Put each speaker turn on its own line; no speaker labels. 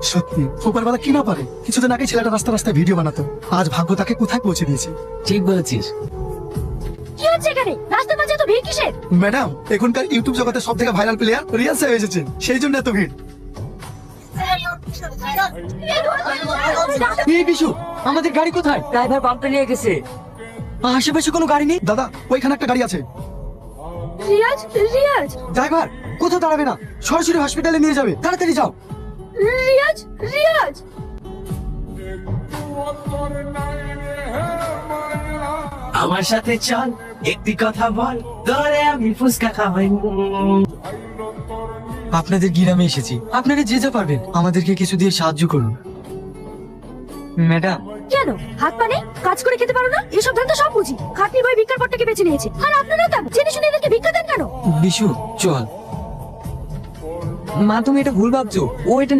সত্যি উপরওয়ালা কি না পারে। কিছুদিন আগে ছেলেটা রাস্তা রাস্তায় ভিডিও বানাতো, আজ ভাগ্য তাকে কোথায় পৌঁছে দিয়েছে।
ঠিক বলেছিস।
কি হচ্ছে এখানে? রাস্তার মাঝে তো ভিড় কিসের?
ম্যাডাম, এখনকার ইউটিউব জগতের সব থেকে ভাইরাল প্লেয়ার রিয়াজ সাহেব এসেছেন, সেই জন্য এত ভিড়।
এই বিশু, আমাদের গাড়ি কোথায়? ড্রাইভার পাম্পে নিয়ে গেছে। আশেপাশে কোনো গাড়ি নেই।
দাদা, ওইখানে একটা গাড়ি আছে।
রিয়াজ, রিয়াজ,
ড্রাইভার কোথাও দাঁড়াবে না, সরাসরি হসপিটালে নিয়ে যাবে, তাড়াতাড়ি যাও।
রিয়াজ, রিয়াজ।
আমার সাথে চল, একটি কথা বল, ধরে আমি ফুচকা খাওয়াই। আপনাদের গ্রামে এসেছি, আপনারা যে যা পারবেন আমাদেরকে কিছু দিয়ে সাহায্য করুন। ম্যাডাম,
কেন হাত পা নেই? কাজ করে খেতে পারো না? এসব ধান তো সব বুঝি। খাটনির বই ভিক্ষার পরটাকে বেছে নিয়েছে, আর আপনারা তা জেনে শুনে এদেরকে ভিক্ষা দেন কেন?
বিশু চল। মা, তুমি এটা ভুল ভাবছো, ও এটা